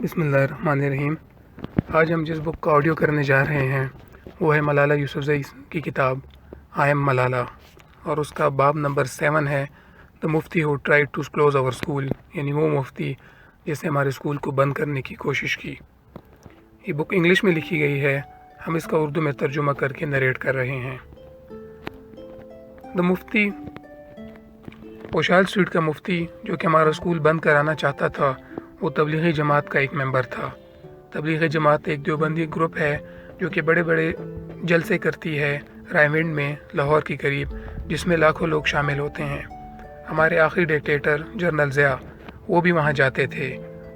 بسم اللہ الرحمن الرحیم۔ آج ہم جس بک کا آڈیو کرنے جا رہے ہیں وہ ہے ملالہ یوسفزئی کی کتاب آئی ایم ملالہ، اور اس کا باب نمبر 7 ہے the mufti who try to close our school, یعنی وہ مفتی جس نے ہمارے اسکول کو بند کرنے کی کوشش کی۔ یہ بک انگلش میں لکھی گئی ہے، ہم اس کا اردو میں ترجمہ کر کے نریٹ کر رہے ہیں۔ دا مفتی پوشال اسٹریٹ کا مفتی جو کہ ہمارا اسکول بند کرانا چاہتا تھا، وہ تبلیغی جماعت کا ایک ممبر تھا۔ تبلیغی جماعت ایک دیوبندی گروپ ہے جو کہ بڑے بڑے جلسے کرتی ہے رائے میں لاہور کے قریب، جس میں لاکھوں لوگ شامل ہوتے ہیں۔ ہمارے آخری ڈکٹیٹر جنرل ضیاء وہ بھی وہاں جاتے تھے،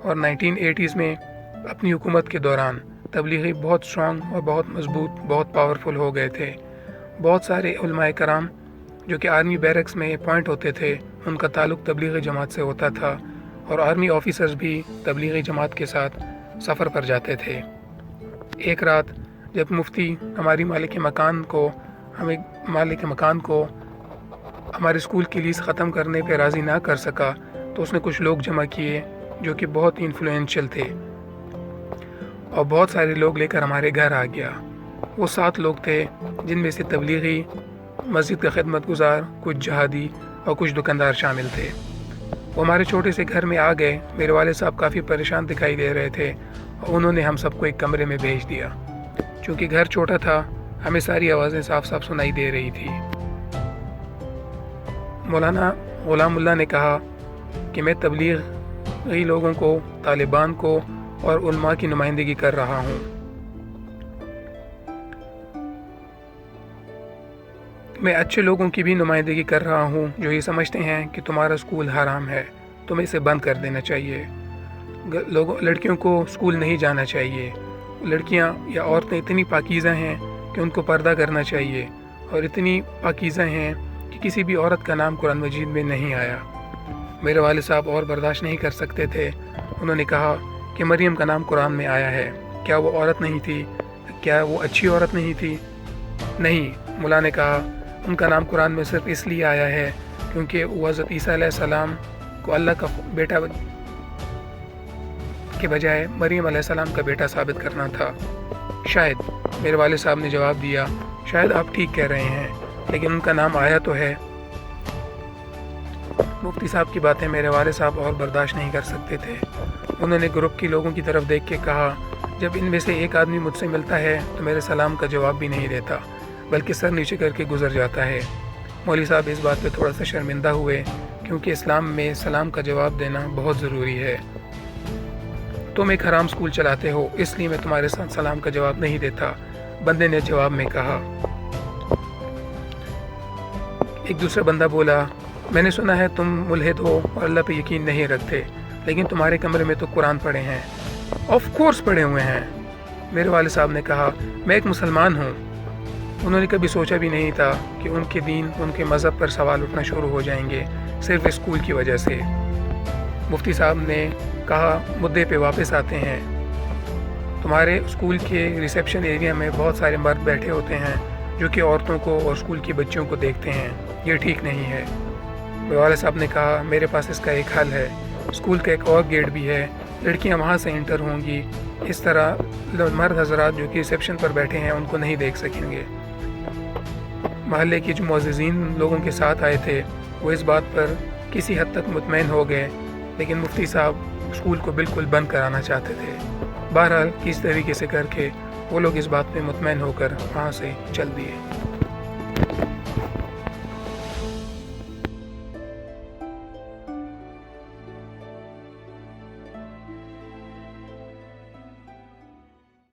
اور 1980s میں اپنی حکومت کے دوران تبلیغی بہت اسٹرانگ اور بہت مضبوط، بہت پاورفل ہو گئے تھے۔ بہت سارے علماء کرام جو کہ آرمی بیرکس میں اپوائنٹ ہوتے تھے، ان کا تعلق تبلیغی جماعت سے ہوتا تھا، اور آرمی آفیسرز بھی تبلیغی جماعت کے ساتھ سفر پر جاتے تھے۔ ایک رات جب مفتی ہمارے مالک مکان کو ہمارے اسکول کی لیز ختم کرنے پہ راضی نہ کر سکا، تو اس نے کچھ لوگ جمع کیے جو کہ بہت انفلوئنشل تھے، اور بہت سارے لوگ لے کر ہمارے گھر آ گیا۔ وہ 7 لوگ تھے، جن میں سے تبلیغی، مسجد کے خدمت گزار، کچھ جہادی اور کچھ دکاندار شامل تھے۔ وہ ہمارے چھوٹے سے گھر میں آ گئے۔ میرے والد صاحب کافی پریشان دکھائی دے رہے تھے، اور انہوں نے ہم سب کو ایک کمرے میں بھیج دیا۔ چونکہ گھر چھوٹا تھا، ہمیں ساری آوازیں صاف صاف سنائی دے رہی تھی۔ مولانا غلام اللہ نے کہا کہ میں تبلیغی لوگوں کو، طالبان کو اور علماء کی نمائندگی کر رہا ہوں۔ میں اچھے لوگوں کی بھی نمائندگی کر رہا ہوں جو یہ سمجھتے ہیں کہ تمہارا اسکول حرام ہے، تمہیں اسے بند کر دینا چاہیے۔ لڑکیوں کو اسکول نہیں جانا چاہیے۔ لڑکیاں یا عورتیں اتنی پاکیزہ ہیں کہ ان کو پردہ کرنا چاہیے، اور اتنی پاکیزہ ہیں کہ کسی بھی عورت کا نام قرآن مجید میں نہیں آیا۔ میرے والد صاحب اور برداشت نہیں کر سکتے تھے۔ انہوں نے کہا کہ مریم کا نام قرآن میں آیا ہے، کیا وہ عورت نہیں تھی؟ کیا وہ اچھی عورت نہیں تھی؟ نہیں، مولا نے کہا ان کا نام قرآن میں صرف اس لیے آیا ہے کیونکہ وہ حضرت عیسیٰ علیہ السلام کو اللہ کا بیٹا کے بجائے مریم علیہ السلام کا بیٹا ثابت کرنا تھا۔ شاید، میرے والد صاحب نے جواب دیا، شاید آپ ٹھیک کہہ رہے ہیں، لیکن ان کا نام آیا تو ہے۔ مفتی صاحب کی باتیں میرے والد صاحب اور برداشت نہیں کر سکتے تھے۔ انہوں نے گروپ کے لوگوں کی طرف دیکھ کے کہا، جب ان میں سے ایک آدمی مجھ سے ملتا ہے تو میرے سلام کا جواب بھی نہیں دیتا، بلکہ سر نیچے کر کے گزر جاتا ہے۔ مولوی صاحب اس بات پہ تھوڑا سا شرمندہ ہوئے، کیونکہ اسلام میں سلام کا جواب دینا بہت ضروری ہے۔ تم ایک حرام اسکول چلاتے ہو، اس لیے میں تمہارے ساتھ سلام کا جواب نہیں دیتا، بندے نے جواب میں کہا۔ ایک دوسرا بندہ بولا، میں نے سنا ہے تم ملحد ہو اور اللہ پہ یقین نہیں رکھتے، لیکن تمہارے کمرے میں تو قرآن پڑھے ہیں۔ آف کورس پڑھے ہوئے ہیں، میرے والد صاحب نے کہا، میں ایک مسلمان ہوں۔ انہوں نے کبھی سوچا بھی نہیں تھا کہ ان کے دین، ان کے مذہب پر سوال اٹھنا شروع ہو جائیں گے صرف اسکول کی وجہ سے۔ مفتی صاحب نے کہا، مدعے پہ واپس آتے ہیں۔ تمہارے اسکول کے ریسیپشن ایریا میں بہت سارے مرد بیٹھے ہوتے ہیں جو کہ عورتوں کو اور اسکول کی بچیوں کو دیکھتے ہیں، یہ ٹھیک نہیں ہے۔ میرے والد صاحب نے کہا، میرے پاس اس کا ایک حل ہے، اسکول کا ایک اور گیٹ بھی ہے، لڑکیاں وہاں سے انٹر ہوں گی، اس طرح مرد حضرات جو کہ ریسیپشن پر بیٹھے ہیں ان کو نہیں دیکھ سکیں گے۔ محلے کے جو معززین لوگوں کے ساتھ آئے تھے وہ اس بات پر کسی حد تک مطمئن ہو گئے، لیکن مفتی صاحب اسکول کو بالکل بند کرانا چاہتے تھے۔ بہرحال کس طریقے سے کر کے وہ لوگ اس بات پہ مطمئن ہو کر وہاں سے چل دیے۔